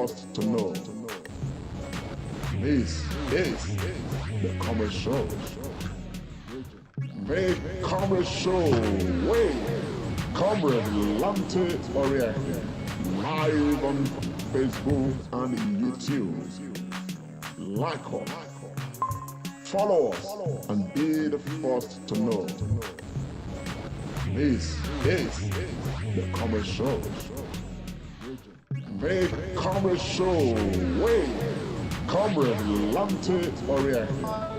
first to know. This is the Comedy Show. The Comedy Show with Comrade Lante Oriaki. Live on Facebook and YouTube. Like us, follow us, and be the first to know. This is the Comedy Show. The Comedy Show with Comrade Lante Oriaki.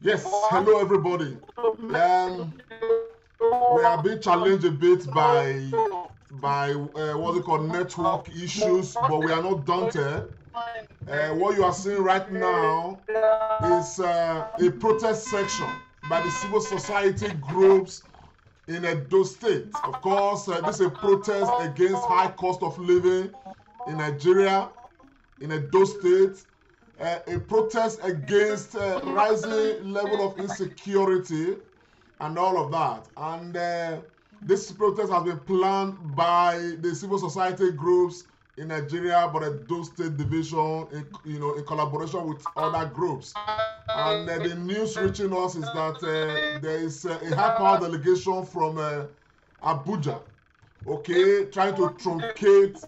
Yes, hello everybody. We are being challenged a bit by what's it called, network issues, but we are not daunted. What you are seeing right now is a protest section by the civil society groups in Edo State. Of course, this is a protest against high cost of living in Nigeria, in Edo State. A protest against rising level of insecurity and all of that. And this protest has been planned by the civil society groups in Nigeria, but a Edo State division, in collaboration with other groups. And the news reaching us is that there is a high-power delegation from Abuja, trying to truncate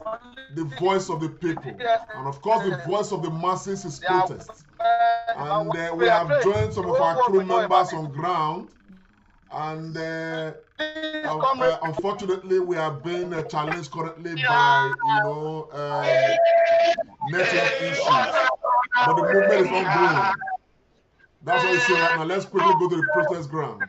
the voice of the people. And of course, the voice of the masses is protest. And we have joined some of our crew members on ground. And unfortunately, we are being challenged currently by, network issues. But the movement is ongoing. That's what we say right now. Let's quickly go to the protest ground.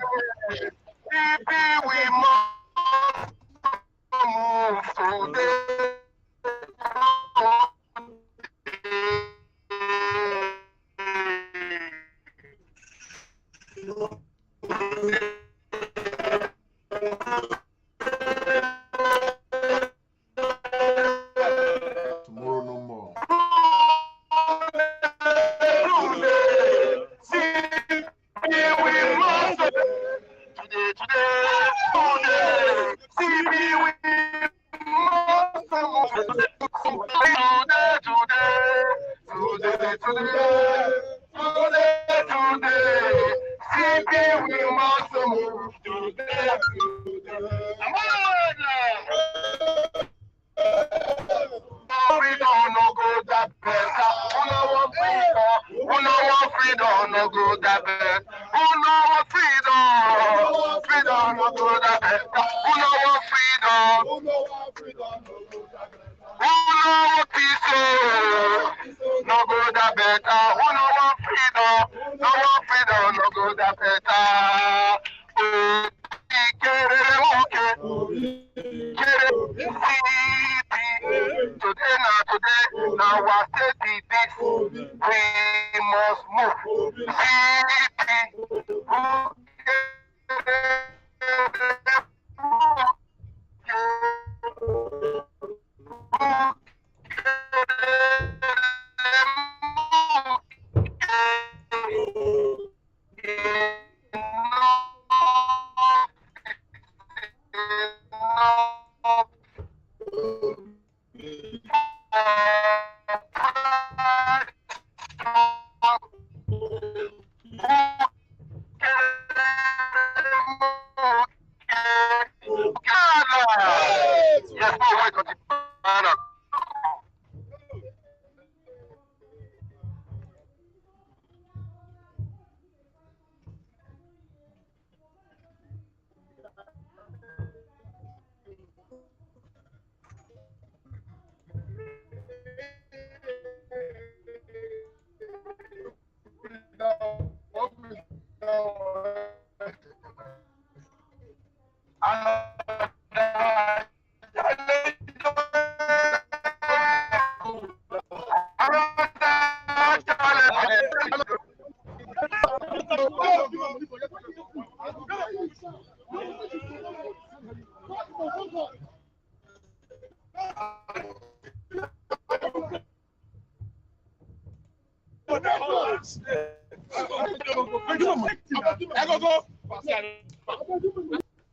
Tomorrow no more.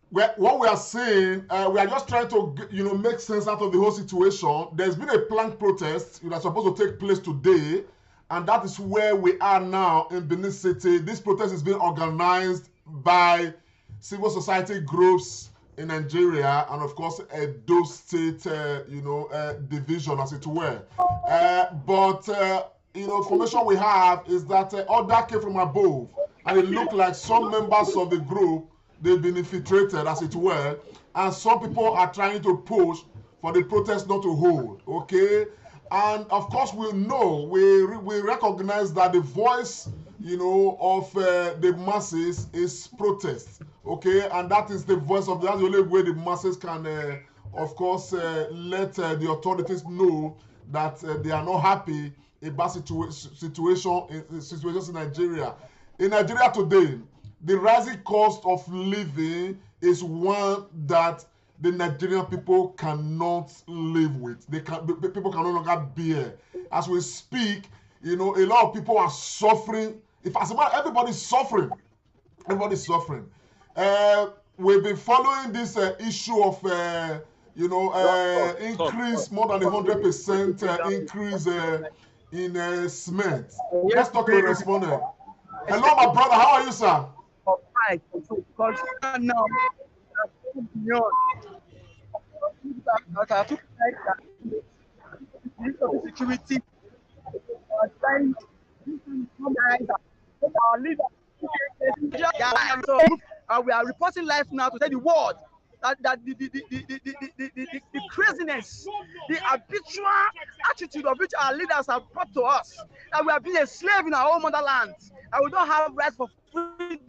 What we are saying, we are just trying to, make sense out of the whole situation. There's been a planned protest that's supposed to take place today, and that is where we are now in Benin City. This protest is being organized by civil society groups in Nigeria, and of course, Edo State, division, as it were. But information we have is that order came from above, and it looked like some members of the group, they've been infiltrated, as it were, and some people are trying to push for the protest not to hold, okay? And of course, we know, we recognize that the voice, of the masses is protest, okay? And that is the voice of that's the only way the masses can, of course, let the authorities know that they are not happy about situations in Nigeria. In Nigeria today, the rising cost of living is one that the Nigerian people cannot live with. People can no longer bear. As we speak, a lot of people are suffering. If as a matter, everybody's suffering. Everybody's suffering. We've been following this issue of increase, more than 100% increase in cement. Let's talk to a respondent. Hello, my brother. How are you, sir? Right, because now beyond security we are reporting live now to tell the world that the craziness, the habitual attitude of which our leaders have brought to us, that we have been a slave in our own motherland, and we don't have rights for freedom.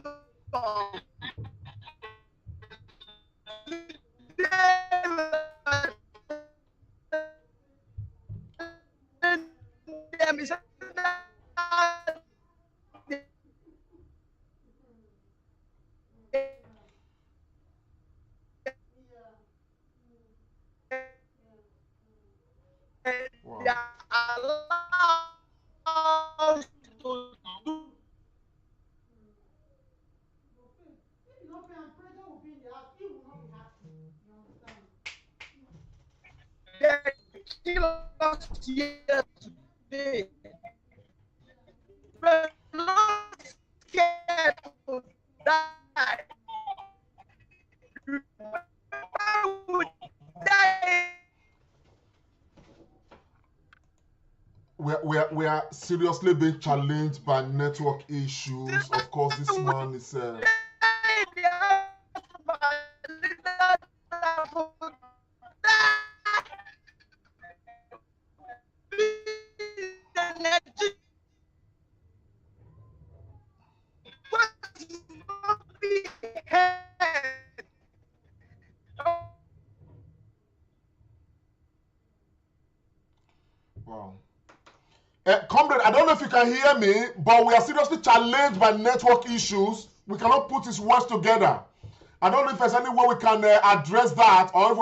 Kill us here today. We're not scared to die. We are seriously being challenged by network issues. Of course, this man is. Wow. Comrade, I don't know if you can hear me, but we are seriously challenged by network issues. We cannot put his words together. I don't know if there's any way we can address that, or if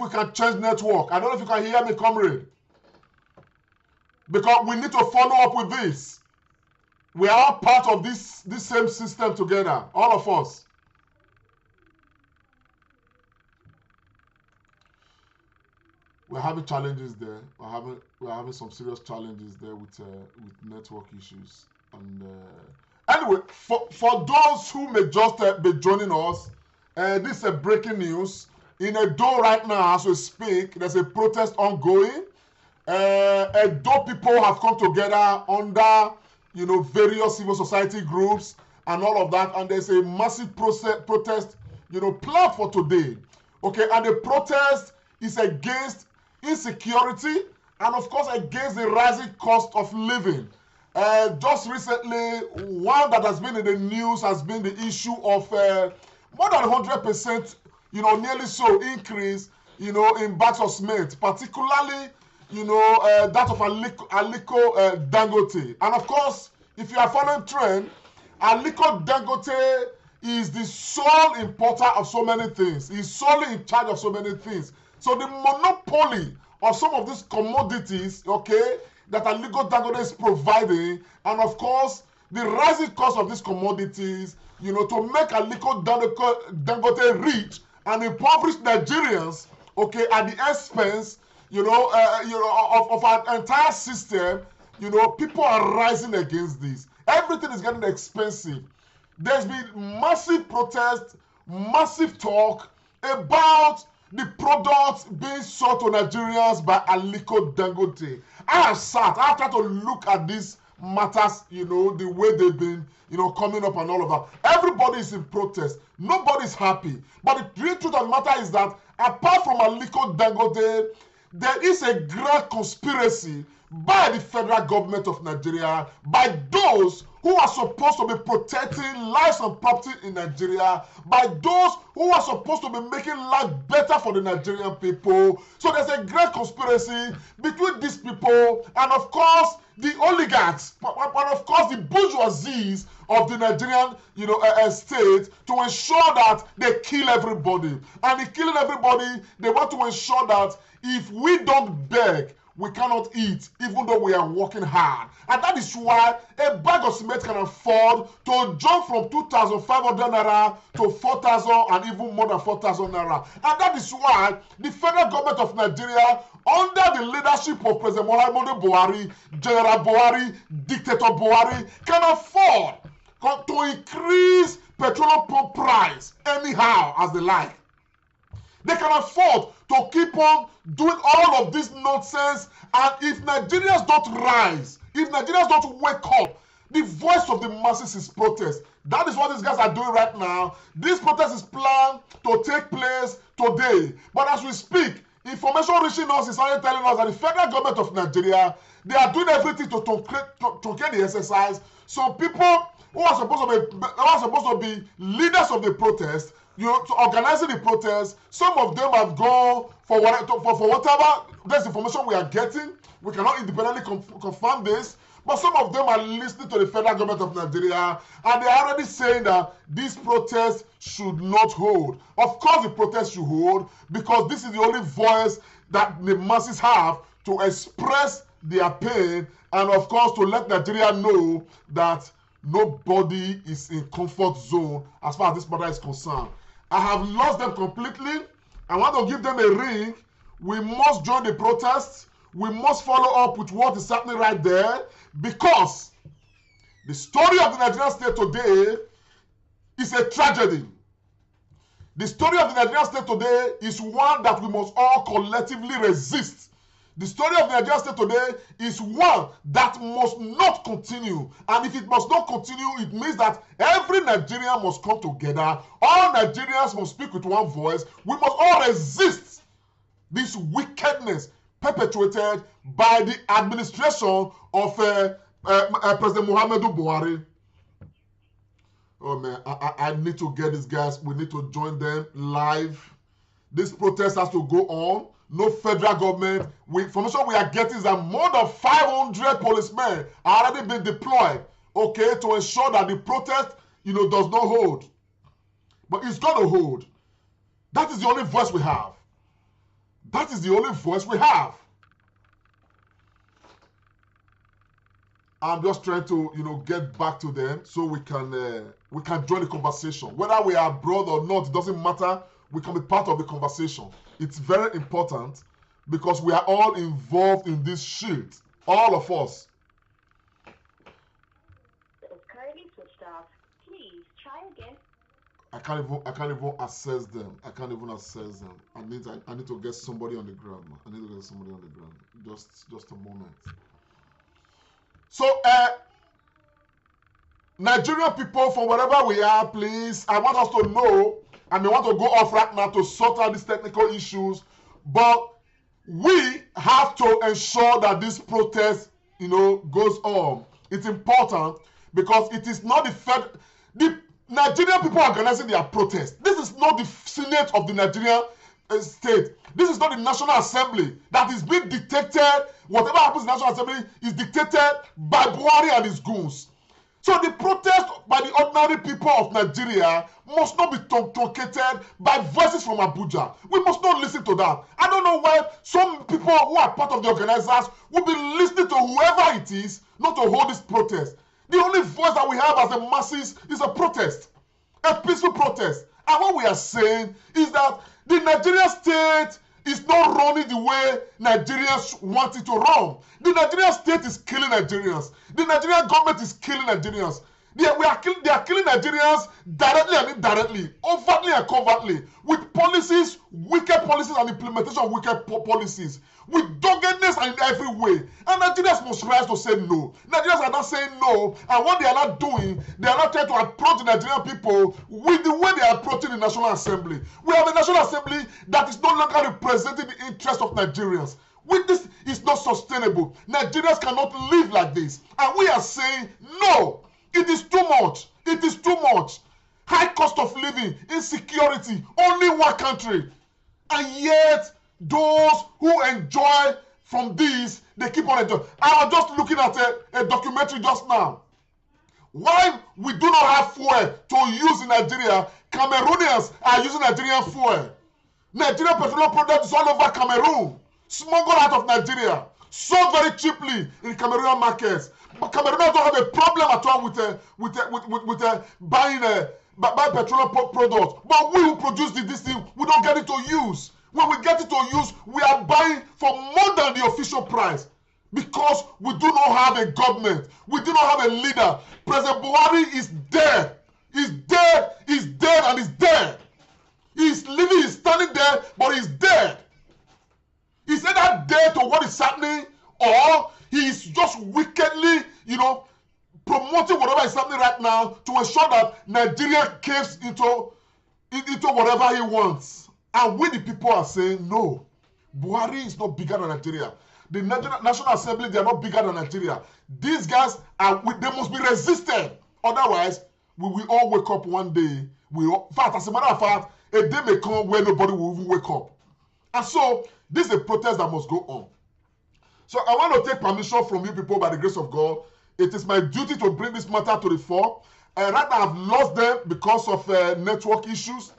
we can change network. I don't know if you can hear me, comrade. Because we need to follow up with this. We are all part of this same system together, all of us. We're having challenges there. We're having some serious challenges there with network issues. And anyway, for those who may just be joining us, this is breaking news. In Edo right now, as we speak, there's a protest ongoing. Edo people have come together under, various civil society groups and all of that, and there's a massive protest, planned for today. Okay, and the protest is against insecurity and of course against the rising cost of living. Just recently, one that has been in the news has been the issue of more than 100%, nearly so increase, in bags of cement, particularly, that of Aliko Dangote. And of course, if you are following trend, Aliko Dangote is the sole importer of so many things. He's solely in charge of so many things. So the monopoly of some of these commodities, okay, that Aliko Dangote is providing, and of course, the rising cost of these commodities, you know, to make Aliko Dangote rich and impoverish Nigerians, okay, at the expense, of our entire system. You know, people are rising against this. Everything is getting expensive. There's been massive protest, massive talk about the products being sold to Nigerians by Aliko Dangote. I have tried to look at these matters, you know, the way they've been, you know, coming up and all of that. Everybody is in protest. Nobody's happy. But the real truth of the matter is that apart from Aliko Dangote, there is a grand conspiracy by the federal government of Nigeria, by those who are supposed to be protecting lives and property in Nigeria, by those who are supposed to be making life better for the Nigerian people. So there's a great conspiracy between these people and, of course, the oligarchs, and of course the bourgeoisies of the Nigerian, you know, state, to ensure that they kill everybody. And in killing everybody, they want to ensure that if we don't beg, we cannot eat, even though we are working hard. And that is why a bag of cement can afford to jump from 2,500 naira to 4,000 and even more than 4,000 naira. And that is why the federal government of Nigeria, under the leadership of President Muhammadu Buhari, General Buhari, Dictator Buhari, can afford to increase petroleum pump price anyhow as they like. They can afford to keep on doing all of this nonsense, and if Nigerians don't rise, if Nigerians don't wake up, the voice of the masses is protest. That is what these guys are doing right now. This protest is planned to take place today. But as we speak, information reaching us is already telling us that the federal government of Nigeria, they are doing everything to truncate the exercise. Some people who are supposed to be leaders of the protest, you know, to organizing the protest, some of them have gone for whatever. That's information we are getting. We cannot independently confirm this, but some of them are listening to the federal government of Nigeria, and they are already saying that this protest should not hold. Of course, the protest should hold, because this is the only voice that the masses have to express their pain, and of course to let Nigeria know that nobody is in comfort zone as far as this matter is concerned. I have lost them completely. I want to give them a ring. We must join the protest. We must follow up with what is happening right there, because the story of the Nigerian state today is a tragedy. The story of the Nigerian state today is one that we must all collectively resist. The story of the Nigerian state today is one that must not continue. And if it must not continue, it means that every Nigerian must come together. All Nigerians must speak with one voice. We must all resist this wickedness perpetuated by the administration of President Muhammadu Buhari. Oh man, I need to get these guys. We need to join them live. This protest has to go on. No federal government. Information we are getting is that more than 500 policemen are already been deployed, okay, to ensure that the protest, you know, does not hold. But it's going to hold. That is the only voice we have. That is the only voice we have. I'm just trying to, you know, get back to them so we can join the conversation. Whether we are abroad or not, it doesn't matter. We can be part of the conversation. It's very important because we are all involved in this shit. All of us. Is currently switched off. Please try again. I can't even access them. I can't even access them. I need to get somebody on the ground, man. I need to get somebody on the ground. Just a moment. So Nigerian people, from wherever we are, please, I want us to know, I may want to go off right now to sort out these technical issues, but we have to ensure that this protest, you know, goes on. It's important because it is not the Nigerian people organizing their protest. This is not the Senate of the Nigerian state. This is not the National Assembly that is being dictated. Whatever happens in the National Assembly is dictated by Buhari and his goons. So the protest by the ordinary people of Nigeria must not be truncated by voices from Abuja. We must not listen to that. I don't know why some people who are part of the organizers will be listening to whoever it is not to hold this protest. The only voice that we have as the masses is a protest, a peaceful protest. And what we are saying is that the Nigerian state is not running the way Nigerians want it to run. The Nigerian state is killing Nigerians. The Nigerian government is killing Nigerians. They are killing Nigerians directly and indirectly, overtly and covertly, with policies, wicked policies and implementation of wicked policies, with doggedness and in every way. And Nigerians must rise to say no. Nigerians are not saying no, and what they are not doing, they are not trying to approach the Nigerian people with the way they are approaching the National Assembly. We have a National Assembly that is no longer representing the interests of Nigerians. With this, is not sustainable. Nigerians cannot live like this. And we are saying no. It is too much. It is too much. High cost of living, insecurity, only one country. And yet, those who enjoy from this, they keep on enjoying. I was just looking at a documentary just now. Why we do not have fuel to use in Nigeria, Cameroonians are using Nigerian fuel. Nigerian petroleum products all over Cameroon, smuggled out of Nigeria, sold very cheaply in Cameroonian markets. But Cameroonians don't have a problem at all with buying petroleum products. But we who produce this thing, we don't get it to use. When we get it to use, we are buying for more than the official price. Because we do not have a government. We do not have a leader. President Buhari is dead. He's dead, he's dead, and he's dead. He's living, he's standing there, but he's dead. He's either dead to what is happening, or he's just wickedly, promoting whatever is happening right now to ensure that Nigeria caves into whatever he wants. And we, the people, are saying, no, Buhari is not bigger than Nigeria. The National Assembly, they are not bigger than Nigeria. These guys, they must be resisted. Otherwise, we will all wake up one day. In fact, as a matter of fact, a day may come where nobody will even wake up. And so, this is a protest that must go on. So I want to take permission from you people by the grace of God. It is my duty to bring this matter to the fore. Right now, I've lost them because of network issues.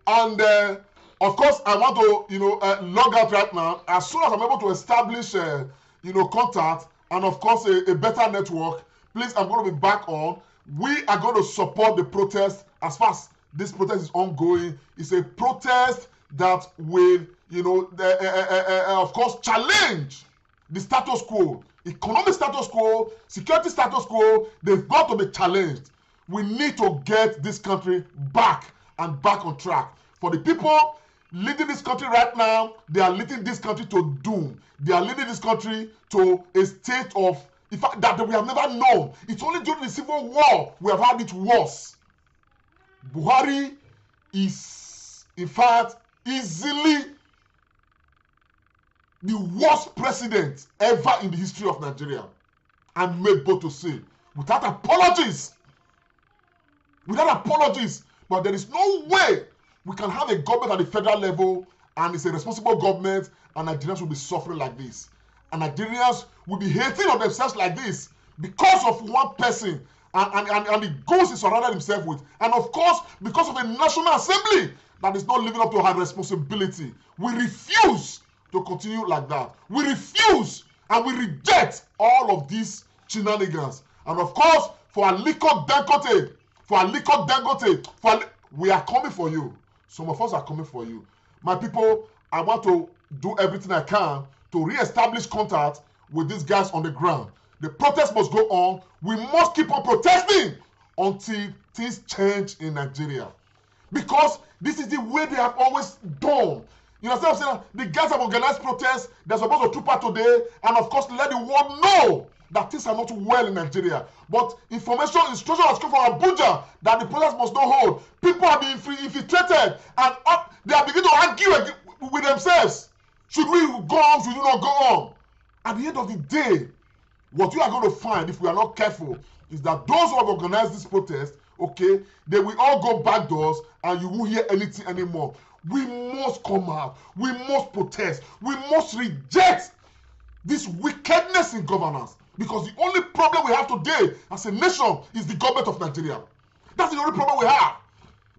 And of course, I want to, log out right now. As soon as I'm able to establish, contact and of course a better network, please, I'm going to be back on. We are going to support the protest as far as this protest is ongoing. It's a protest that will, of course, challenge the status quo, economic status quo, security status quo. They've got to be challenged. We need to get this country back and back on track. For the people leading this country right now, they are leading this country to doom. They are leading this country to a state of, in fact, that we have never known. It's only during the Civil War we have had it worse. Buhari is, in fact, easily the worst president ever in the history of Nigeria. I'm able to say, without apologies. Without apologies. But there is no way we can have a government at the federal level and it's a responsible government and Nigerians will be suffering like this. And Nigerians will be hating on themselves like this because of one person and the goals he surrounded himself with. And of course, because of a National Assembly that is not living up to her responsibility. We refuse to continue like that. We refuse and we reject all of these shenanigans. And of course, for Aliko Dangote, we are coming for you. Some of us are coming for you. My people, I want to do everything I can to re-establish contact with these guys on the ground. The protest must go on. We must keep on protesting until things change in Nigeria. Because this is the way they have always done. You understand what I'm saying? The guys have organized protests. They're supposed to troop out today. And of course, let the world know that things are not well in Nigeria. But instruction has come from Abuja that the protest must not hold. People have been infiltrated and they are beginning to argue with themselves. Should we go on? Should we not go on? At the end of the day, what you are going to find, if we are not careful, is that those who have organized this protest, okay, they will all go back doors and you won't hear anything anymore. We must come out. We must protest. We must reject this wickedness in governance. Because the only problem we have today as a nation is the government of Nigeria. That's the only problem we have.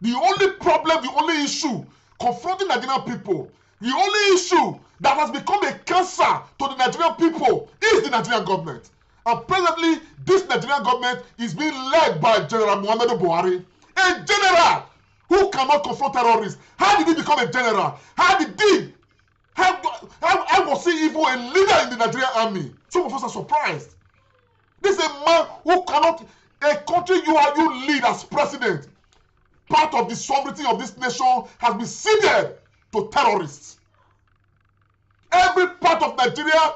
The only problem, the only issue confronting Nigerian people, the only issue that has become a cancer to the Nigerian people is the Nigerian government. And presently, this Nigerian government is being led by General Muhammadu Buhari, a general who cannot confront terrorists. How did he become a general? How was he even a leader in the Nigerian army? Some of us are surprised. This is a man who cannot, a country you lead as president, part of the sovereignty of this nation has been ceded to terrorists. Every part of Nigeria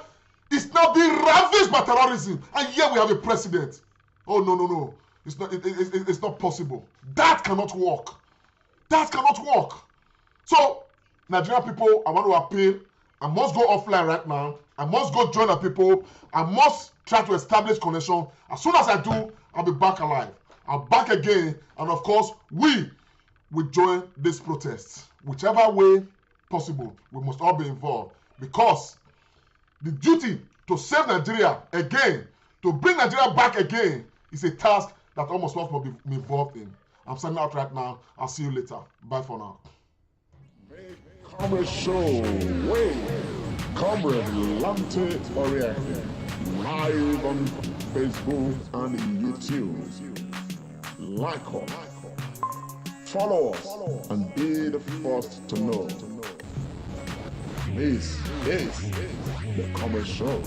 is now being ravaged by terrorism, and here we have a president. Oh no. It's not possible. That cannot work. That cannot work. So, Nigerian people, I want to appeal. I must go offline right now. I must go join the people. I must try to establish connection. As soon as I do, I'll be back alive. I'm back again. And of course, we will join this protest. Whichever way possible, we must all be involved. Because the duty to save Nigeria again, to bring Nigeria back again, is a task that almost all must be involved in. I'm signing out right now. I'll see you later. Bye for now. Comrade Show, wait, Comrade Lante Oriente, live on Facebook and YouTube. Like us, follow us, and be the first to know. This is the Comrade Show.